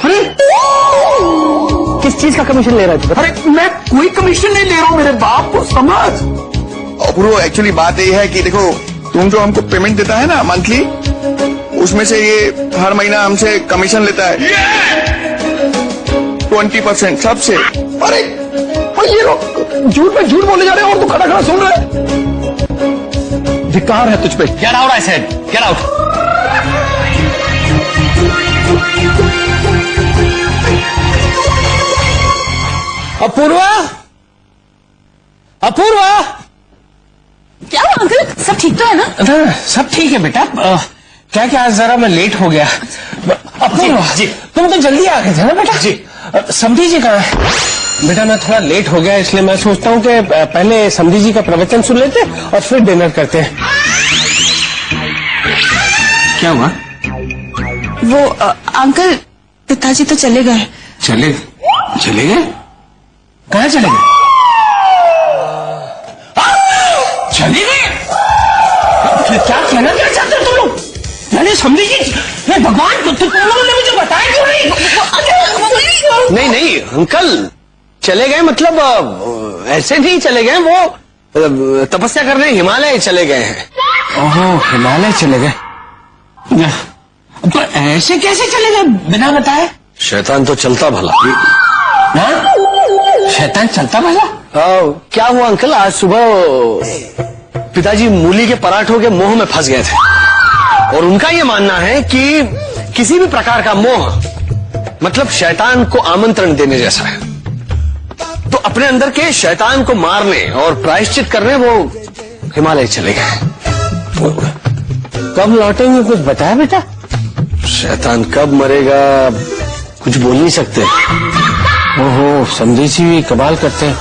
अरे किस चीज का कमीशन ले रहा है? अरे मैं कोई कमीशन नहीं ले रहा हूँ, मेरे बाप को समझ। अपूर्व, एक्चुअली बात यही है कि देखो, तुम जो हमको पेमेंट देता है ना मंथली, उसमें से ये हर महीना हमसे कमीशन लेता है 20% सबसे। अरे ये लोग झूठ पे झूठ बोले जा रहे हैं और तू खड़ा खड़ा सुन रहा है। धिक्कार है तुझ पे। Get out, I said. Get out. Apoorva, Apoorva, क्या हुआ अंकल? सब ठीक तो है ना? सब ठीक है बेटा। क्या क्या जरा मैं लेट हो गया। अपूर्वा जी, तुम तो जल्दी आ गए थे ना बेटा? जी। समधी जी कहाँ है? बेटा मैं थोड़ा लेट हो गया, इसलिए मैं सोचता हूँ कि पहले समधी जी का प्रवचन सुन लेते और फिर डिनर करते हैं। क्या हुआ? वो अंकल, पिताजी तो चले गए। चले गए? कहाँ चले गए? चले गए? क्या कहना क्या चाहते हो तुम लोग? मैंने समझी जी, मैं भगवान तुम लोगों ने मुझे बताया क्यों नहीं? नहीं अंकल, चले गए मतलब ऐसे नहीं चले गए, वो तपस्या करने हिमालय चले गए हैं। ओहो, हिमालय चले गए। तो ऐसे कैसे चले गए बिना बताए? शैतान तो चलता भला। हाँ? शैतान चलता भला? क्या हुआ अंकल, आज सुबह पिताजी मूली के पराठों के मोह में फंस गए थे और उनका ये मानना है कि किसी भी प्रकार का मोह मतलब शैतान को आमंत्रण देने जैसा है। तो अपने अंदर के शैतान को मारने और प्रायश्चित करने वो हिमालय चले गए। कब लौटेंगे कुछ बताया बेटा? शैतान कब मरेगा कुछ बोल नहीं सकते। ओहो, समझी जी कमाल करते हैं।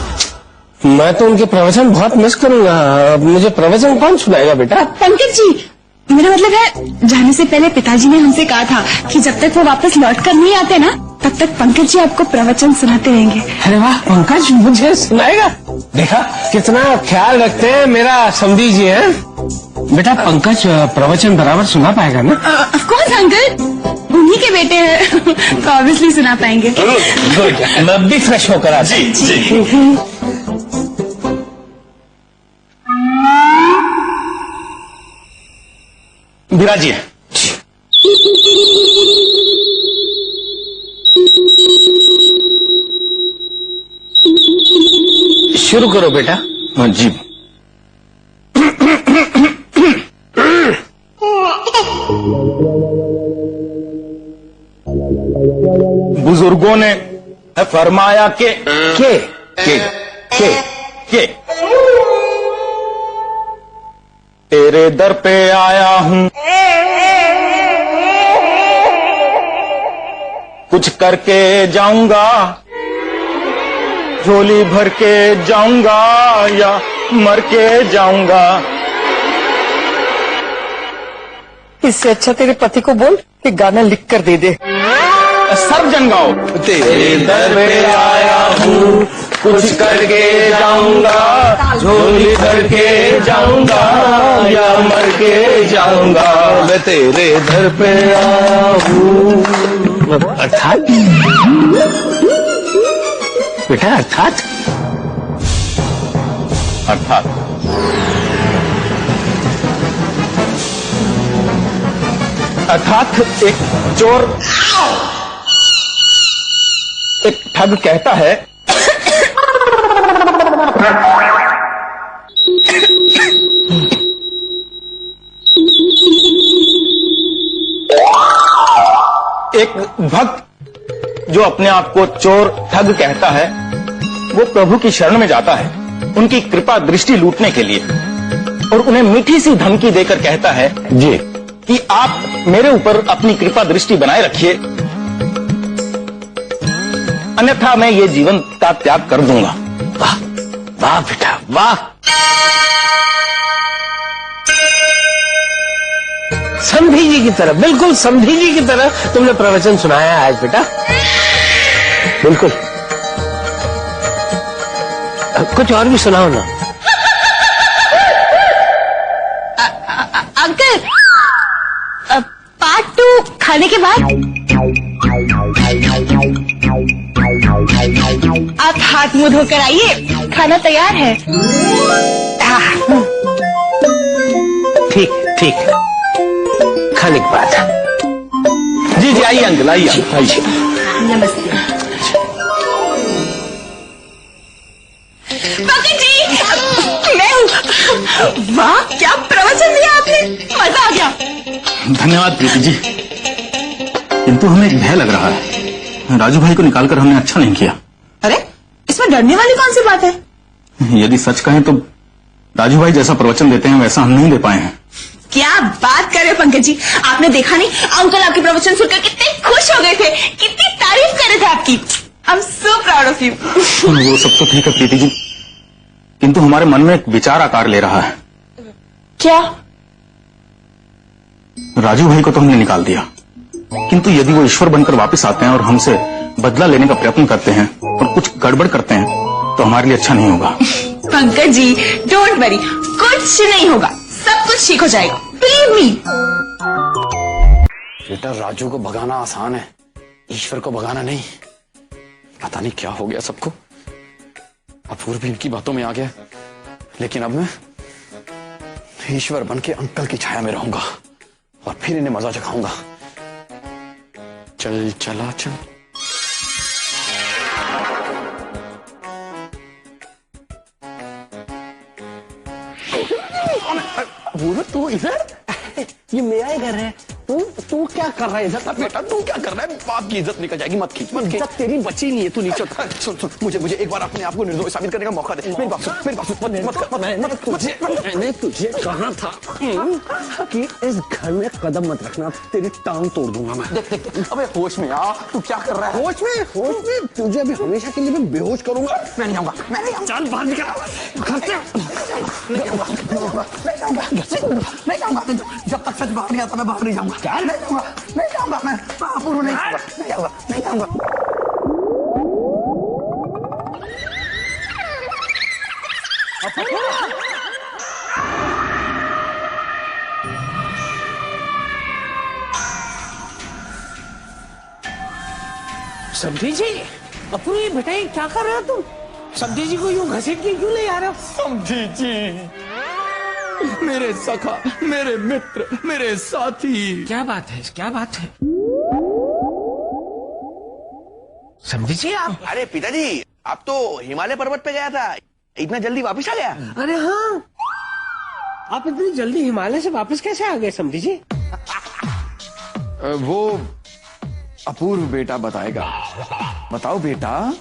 मैं तो उनके प्रवचन बहुत मिस करूंगा। अब मुझे प्रवचन कौन सुनाएगा बेटा? पंकज जी, मेरा मतलब है, जाने से पहले पिताजी ने हमसे कहा था कि जब तक वो वापस लौट कर नहीं आते ना, तब तक पंकज जी आपको प्रवचन सुनाते रहेंगे। अरे वाह, पंकज मुझे सुनाएगा? देखा कितना ख्याल रखते हैं मेरा समधी जी है। बेटा पंकज प्रवचन बराबर सुना पाएगा ना? ऑफ कोर्स अंकल, उन्हीं के बेटे हैं तो ऑब्वियसली सुना पाएंगे। गुड, मैं भी फ्रेश होकर आ। जी। विराजिए। शुरू करो बेटा। हाँ जी। बुजुर्गों ने फरमाया के तेरे दर पे आया हूँ, कुछ करके जाऊंगा, झोली भर के जाऊंगा या मर के जाऊंगा। इससे अच्छा तेरे पति को बोल कि गाना लिख कर दे दे। सर्वजन गाओ। तेरे दर पे आया हूँ, कुछ करके जाऊंगा, झोली भर के जाऊंगा या मर के जाऊंगा। मैं तेरे दर पे आया हूँ। अर्थात बेटा, अर्थात एक चोर, एक ठग कहता है एक भक्त जो अपने आप को चोर ठग कहता है, वो प्रभु की शरण में जाता है उनकी कृपा दृष्टि लूटने के लिए, और उन्हें मीठी सी धमकी देकर कहता है जी कि आप मेरे ऊपर अपनी कृपा दृष्टि बनाए रखिए, अन्यथा मैं ये जीवन का त्याग कर दूंगा। वाह वाह बेटा वाह। समधी जी की तरह, बिल्कुल समधी जी की तरह तुमने प्रवचन सुनाया आज बेटा, बिल्कुल। कुछ और भी सुनाओ ना। अंकल, पार्ट 2 खाने के बाद। आप हाथ मुंह धोकर आइए, खाना तैयार है। ठीक ठीक, खाने के बाद। जी जी, आइए अंकल, आइए आइए। नमस्ते। पंकज जी, मैं हूँ। वाह, क्या प्रवचन दिया आपने, मजा आ गया। धन्यवाद प्रीति जी, किंतु हमें एक भय लग रहा है। राजू भाई को निकालकर हमने अच्छा नहीं किया। अरे, इसमें डरने वाली कौन सी बात है? यदि सच कहें तो राजू भाई जैसा प्रवचन देते हैं वैसा हम नहीं दे पाए हैं। क्या बात कर रहे हो पंकज जी, आपने देखा नहीं अंकल आपके प्रवचन सुनकर कितने खुश हो गए थे, कितनी तारीफ कर रहे थे आपकी। I am so proud of you. वो सब तो ठीक है प्रीति जी, किंतु हमारे मन में एक विचार आकार ले रहा है। क्या? राजू भाई को तो हमने निकाल दिया, किंतु यदि वो ईश्वर बनकर वापस आते हैं और हमसे बदला लेने का प्रयत्न करते हैं और कुछ गड़बड़ करते हैं तो हमारे लिए अच्छा नहीं होगा। पंकज जी, डोंट वरी, कुछ नहीं होगा, सब कुछ ठीक हो जाएगा, बिलीव मी। बेटा, राजू को भगाना आसान है, ईश्वर को भगाना नहीं। पता नहीं क्या हो गया सबको। अपूर्व भी इनकी बातों में आ गया, लेकिन अब मैं ईश्वर बन के अंकल की छाया में रहूंगा और फिर इन्हें मजा चखाऊंगा। चल चला चल। अपूर्व, तू इधर? ये मेरा ही घर है। तू क्या कर रहा है इधर? बेटा, तू क्या कर रहा है? बाप की इज्जत निकल जाएगी, मत खींच, मत खींच। तेरी बची नहीं है, तू नीचे उतर। सुन, मुझे एक बार अपने आप को निर्दोष साबित करने का मौका दे। मेरी बात सुन, मैंने तुझे कहा था कि इस घर में कदम मत रखना, तेरी टांग तोड़ दूंगा मैं। देख, अबे होश में आ, तू क्या कर रहा है? होश में तुझे अभी हमेशा के लिए मैं बेहोश करूंगा। मैं नहीं आऊंगा, चल बाहर निकल घर से। नहीं जाऊंगा, जब तक सच बाहर नहीं आता मैं बाहर नहीं जाऊंगा। नहीं जाऊंगा मैं अपूर्व, नहीं जाऊंगा। समधी जी, अपूर्व, ये बेटा, ये क्या कर रहे हो तुम? समधी जी को यूं घसीट के क्यों ले आ रहे हो? समधी जी, मेरे सखा, मेरे मित्र, मेरे साथी। क्या बात है, क्या बात है? समधी जी आप? अरे पिताजी, आप तो हिमालय पर्वत पे गया था, इतना जल्दी वापस आ गया? अरे हाँ, आप इतनी जल्दी हिमालय से वापस कैसे आ गए समधी जी? वो अपूर्व बेटा बताएगा। बताओ बेटा।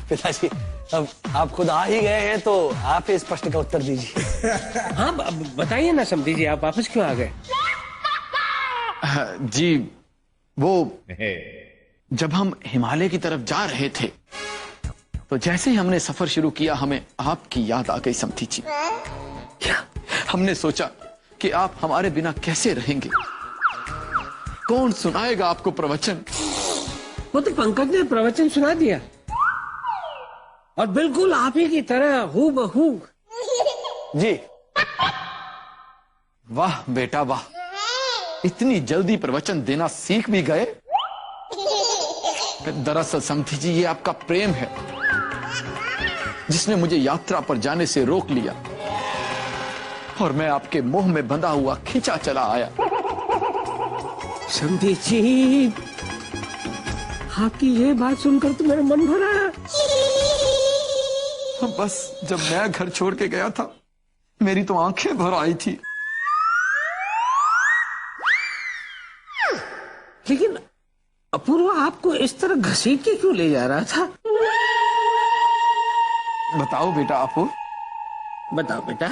पिताजी, अब आप खुद आ ही गए हैं तो आप इस प्रश्न का उत्तर दीजिए। हाँ, बताइए ना समधी जी, आप वापस क्यों आ गए? जी, वो जब हम हिमालय की तरफ जा रहे थे तो जैसे ही हमने सफर शुरू किया हमें आपकी याद आ गई समधी जी। क्या? हमने सोचा कि आप हमारे बिना कैसे रहेंगे, कौन सुनाएगा आपको प्रवचन? वो तो पंकज ने प्रवचन सुना दिया और बिल्कुल आप ही की तरह हूबहू। जी, वाह बेटा वाह, इतनी जल्दी प्रवचन देना सीख भी गए। दरअसल समधी जी, ये आपका प्रेम है जिसने मुझे यात्रा पर जाने से रोक लिया और मैं आपके मोह में बंधा हुआ खींचा चला आया। समधी जी, आपकी ये बात सुनकर तो मेरा मन भरा है। बस जब मैं घर छोड़ के गया था मेरी तो आंखें भर आई थी। लेकिन अपूर्व आपको इस तरह घसीट के क्यों ले जा रहा था? बताओ बेटा अपूर्व, बताओ बेटा।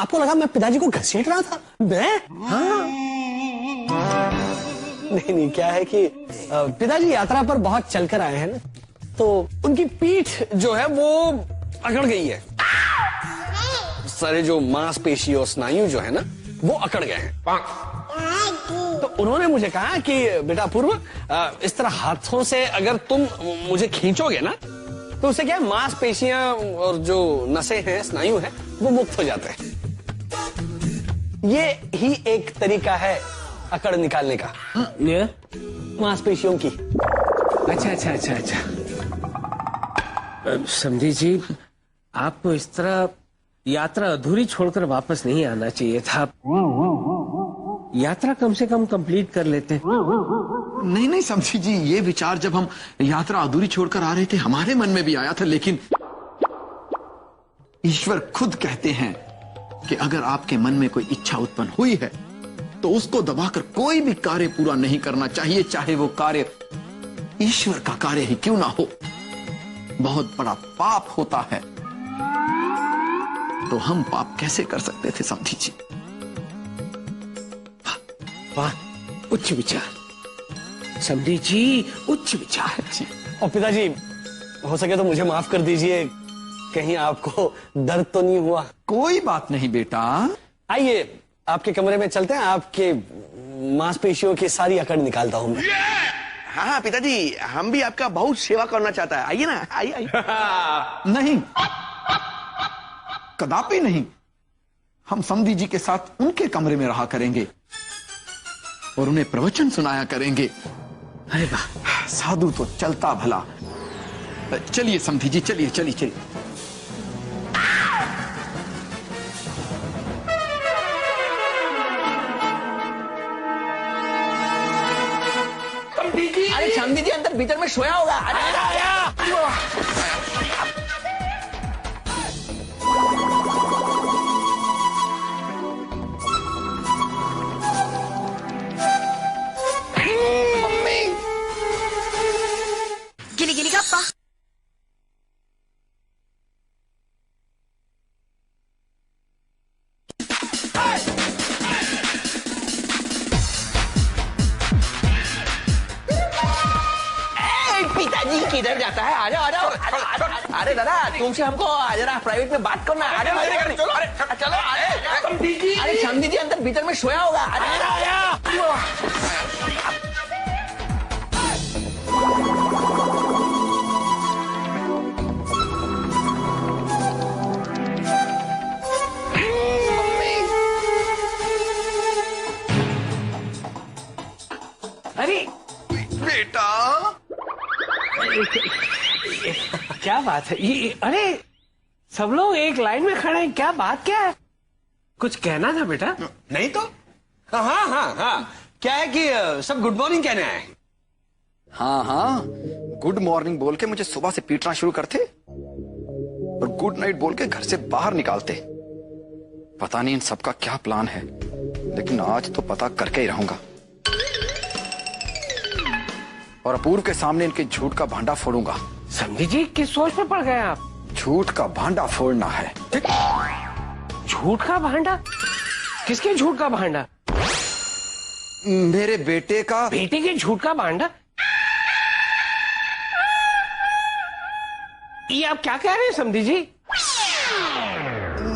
आपको लगा मैं पिताजी को घसीट रहा था? मैं? हाँ। नहीं, क्या है कि पिताजी यात्रा पर बहुत चलकर आए हैं ना, तो उनकी पीठ जो है वो अकड़ गई है। सारे जो मांसपेशी और स्नायु जो है ना वो अकड़ गए हैं। तो उन्होंने मुझे कहा कि बेटा अपूर्व, इस तरह हाथों से अगर तुम मुझे खींचोगे ना तो उससे क्या है, मांसपेशियां और जो नसें हैं, स्नायु है, वो मुक्त हो जाते हैं। ये ही एक तरीका है अकड़ निकालने का, ये मांसपेशियों की। अच्छा अच्छा अच्छा अच्छा। समझी जी, आपको इस तरह यात्रा अधूरी छोड़कर वापस नहीं आना चाहिए था। यात्रा कम से कम कंप्लीट कर लेते। नहीं नहीं समझी जी, ये विचार जब हम यात्रा अधूरी छोड़कर आ रहे थे हमारे मन में भी आया था, लेकिन ईश्वर खुद कहते हैं कि अगर आपके मन में कोई इच्छा उत्पन्न हुई है तो उसको दबाकर कोई भी कार्य पूरा नहीं करना चाहिए, चाहे वो कार्य ईश्वर का कार्य ही क्यों ना हो। बहुत बड़ा पाप होता है। तो हम पाप कैसे कर सकते थे समझी जी? वाह, उच्च विचार समझी जी, उच्च विचार जी। और पिताजी, हो सके तो मुझे माफ कर दीजिए, कहीं आपको दर्द तो नहीं हुआ? कोई बात नहीं बेटा। आइए आपके कमरे में चलते हैं, आपके मांसपेशियों की सारी अकड़ निकालता हूं मैं। हाँ हाँ पिताजी, हम भी आपका बहुत सेवा करना चाहता है। आइए ना, आइए आइए। नहीं, कदापि नहीं। हम समधी जी के साथ उनके कमरे में रहा करेंगे और उन्हें प्रवचन सुनाया करेंगे। अरे वाह, साधु तो चलता भला। चलिए समधी जी, चलिए चलिए चलिए। अरे समधी जी अंदर भीतर में सोया होगा। गिली गिली गप्पा। पिताजी किधर जाता है? आ जाओ आ जाओ। अरे दादा, तुमसे हमको जरा प्राइवेट में बात करना है। आ जाओ चलो। अरे समधी जी अंदर भीतर में सोया होगा। अरे बेटा, क्या बात है ये? अरे सब लोग एक लाइन में खड़े हैं, क्या बात क्या है? कुछ कहना था बेटा? नहीं तो हाँ हाँ हाँ, क्या है कि सब गुड मॉर्निंग कहने आए। हाँ हाँ, गुड मॉर्निंग बोल के मुझे सुबह से पीटना शुरू करते और गुड नाइट बोल के घर से बाहर निकालते। पता नहीं इन सबका क्या प्लान है, लेकिन आज तो पता करके ही रहूंगा और अपूर्व के सामने इनके झूठ का भांडा फोड़ूंगा। समझी जी, किस सोच में पड़ गए आप? झूठ का भांडा फोड़ना है। झूठ का भांडा? किसके झूठ का भांडा? मेरे बेटे का। बेटे के झूठ का भांडा? ये आप क्या कह रहे हैं समधी जी?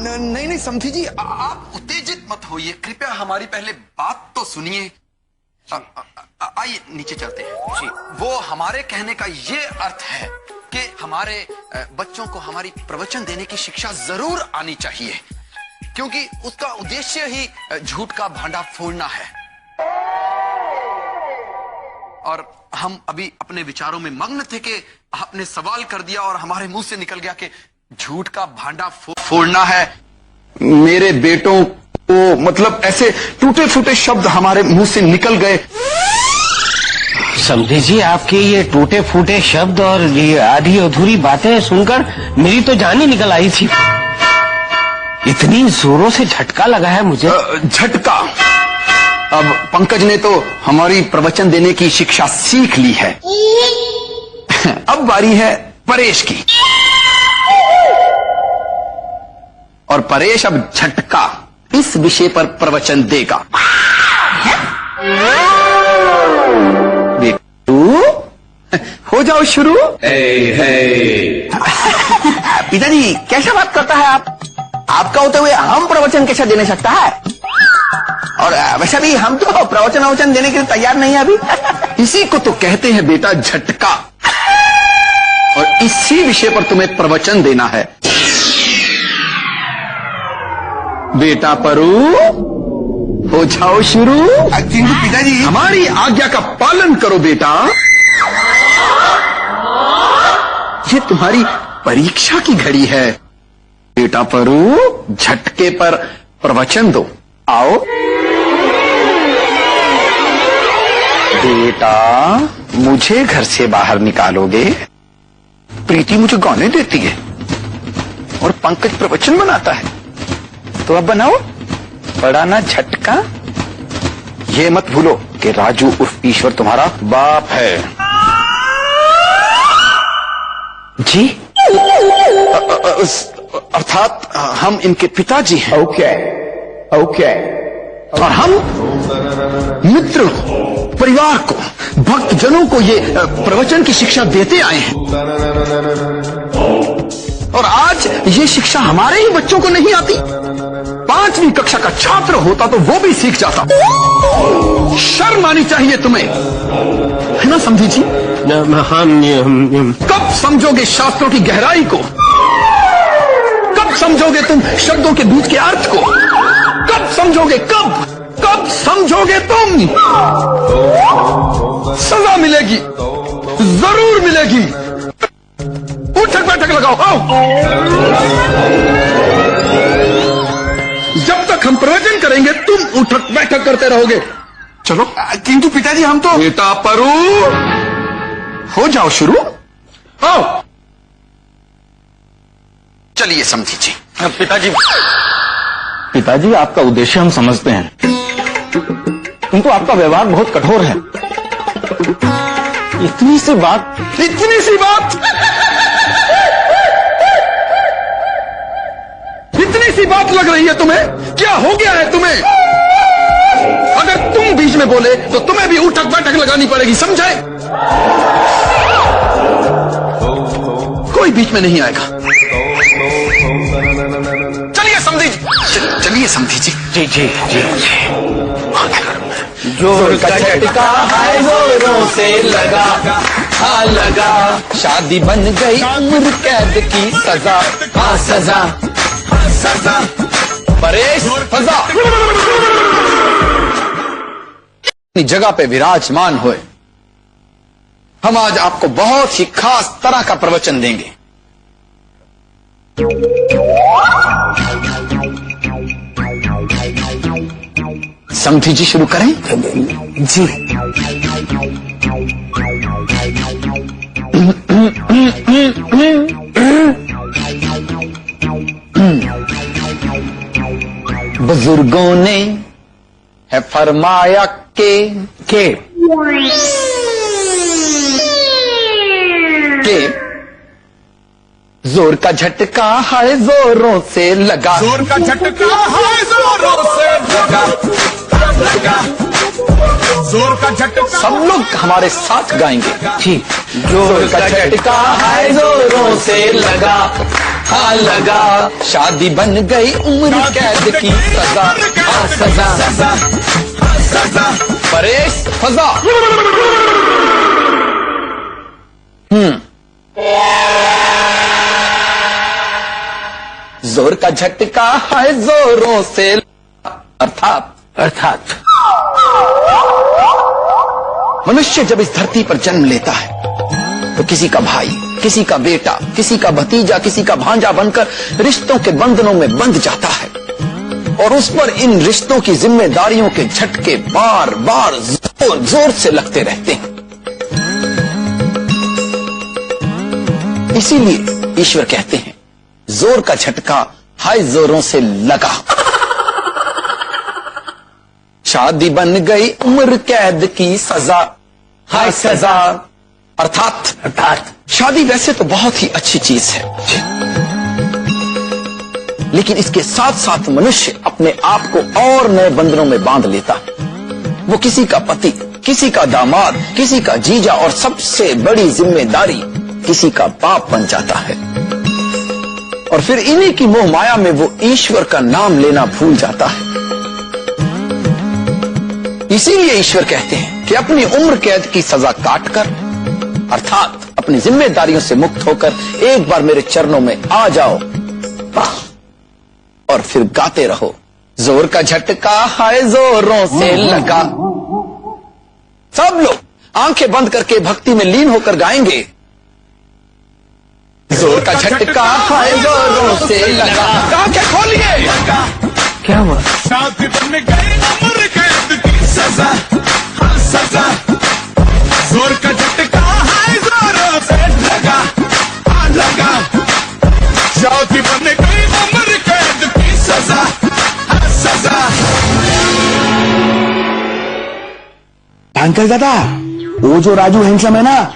नहीं नहीं समधी जी, आप उत्तेजित मत होइए, कृपया हमारी पहले बात तो सुनिए। आइए नीचे चलते हैं जी। वो हमारे कहने का ये अर्थ है कि हमारे बच्चों को हमारी प्रवचन देने की शिक्षा जरूर आनी चाहिए, क्योंकि उसका उद्देश्य ही झूठ का भांडा फोड़ना है। और हम अभी अपने विचारों में मग्न थे कि आपने सवाल कर दिया और हमारे मुंह से निकल गया कि झूठ का भांडा फोड़ना है। मेरे बेटों को मतलब ऐसे टूटे फूटे शब्द हमारे मुंह से निकल गए। समझे जी, आपके ये टूटे फूटे शब्द और ये आधी अधूरी बातें सुनकर मेरी तो जान ही निकल आई थी। इतनी जोरों से झटका लगा है मुझे। झटका? अब पंकज ने तो हमारी प्रवचन देने की शिक्षा सीख ली है। अब बारी है परेश की, और परेश अब झटका इस विषय पर प्रवचन देगा। बेटू, हो जाओ शुरू। पिताजी कैसा बात करता है आप? आपका होते हुए हम प्रवचन कैसा देने सकता है? और वैसे भी हम तो प्रवचन देने के लिए तैयार नहीं है अभी। इसी को तो कहते हैं बेटा झटका, और इसी विषय पर तुम्हें प्रवचन देना है। बेटा परू, हो जाओ शुरू। किंतु पिताजी हमारी आज्ञा का पालन करो बेटा। ये तुम्हारी परीक्षा की घड़ी है बेटा परू, झटके पर प्रवचन दो। आओ बेटा, मुझे घर से बाहर निकालोगे? प्रीति मुझे गाने देती है और पंकज प्रवचन बनाता है, तो अब बनाओ बड़ा ना झटका। ये मत भूलो कि राजू उर्फ ईश्वर तुम्हारा बाप है। जी? अर्थात हम इनके पिताजी हैं। Okay okay. और हम मित्र को, परिवार को, भक्तजनों को ये प्रवचन की शिक्षा देते आए हैं। और आज ये शिक्षा हमारे ही बच्चों को नहीं आती। 5वीं कक्षा का छात्र होता तो वो भी सीख जाता। शर्म आनी चाहिए तुम्हें, है ना समझी जी? कब समझोगे शास्त्रों की गहराई को? कब समझोगे तुम शब्दों के बीच के अर्थ को? कब समझोगे? कब समझोगे तुम? सजा मिलेगी, जरूर मिलेगी। उठक बैठक लगाओ, आओ। जब तक हम प्रवचन करेंगे तुम उठक बैठक करते रहोगे। चलो। किंतु पिताजी हम तो बेटा परू, हो जाओ शुरू। आओ चलिए समझी जी। पिताजी आपका उद्देश्य हम समझते हैं, किंतु आपका व्यवहार बहुत कठोर है। इतनी सी बात लग रही है तुम्हें? क्या हो गया है तुम्हें? अगर तुम बीच में बोले तो तुम्हें भी उठक बैठक लगानी पड़ेगी, समझे? कोई बीच में नहीं आएगा। चलिए समझी जी। जी। जोर का झटका है जोरों से लगा, हाँ लगा। शादी बन गई उम्र कैद की सजा, हाँ सजा। परेश फजा अपनी जगह पे विराजमान हुए। हम आज आपको बहुत ही खास तरह का प्रवचन देंगे। समझी जी, शुरू करें? जी। बुजुर्गों ने है फरमाया के जोर का झटका है जोरों से लगा, जोर का झटका है जोरों से लगा। जोर का झटका। सब लोग हमारे साथ गाएंगे। ठीक। जोर का झटका है जोरों से लगा, हाँ लगा। शादी बन गई उम्र कैद की सजा, हाँ सजा। परेश फजा। जोर का झटका है जोरों से, अर्थात मनुष्य जब इस धरती पर जन्म लेता है तो किसी का भाई, किसी का बेटा, किसी का भतीजा, किसी का भांजा बनकर रिश्तों के बंधनों में बंध जाता है और उस पर इन रिश्तों की जिम्मेदारियों के झटके बार बार जोर जोर से लगते रहते हैं। इसीलिए ईश्वर कहते हैं जोर का झटका हाय जोरों से लगा। शादी बन गई उम्र कैद की सजा, हाय सजा। अर्थात शादी वैसे तो बहुत ही अच्छी चीज है, लेकिन इसके साथ साथ मनुष्य अपने आप को और नए बंधनों में बांध लेता है। वो किसी का पति, किसी का दामाद, किसी का जीजा और सबसे बड़ी जिम्मेदारी किसी का बाप बन जाता है और फिर इन्हीं की मोह माया में वो ईश्वर का नाम लेना भूल जाता है। इसीलिए ईश्वर कहते हैं कि अपनी उम्र कैद की सजा काटकर, अर्थात अपनी जिम्मेदारियों से मुक्त होकर एक बार मेरे चरणों में आ जाओ और फिर गाते रहो जोर का झटका हाय जोरों से लगा। सब लोग आंखें बंद करके भक्ति में लीन होकर गाएंगे। जोर का झटका हाय जोरों से लगा। आंखें खोलिए। क्या हुआ? साथी बनने गए उम्र कैद की सजा, हाँ सजा। जोर का झटका हाय जोरों से लगा, हाँ लगा। साथी बनने गए उम्र कैद की सजा, हाँ सजा। अंकल दादा, वो जो राजू हैंडसम है ना,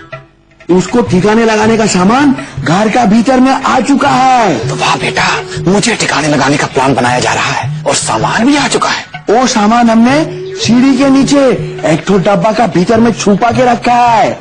उसको ठिकाने लगाने का सामान घर का भीतर में आ चुका है। तो वाह बेटा, मुझे ठिकाने लगाने का प्लान बनाया जा रहा है और सामान भी आ चुका है। वो सामान हमने सीढ़ी के नीचे एक ठो डब्बा का भीतर में छुपा के रखा है।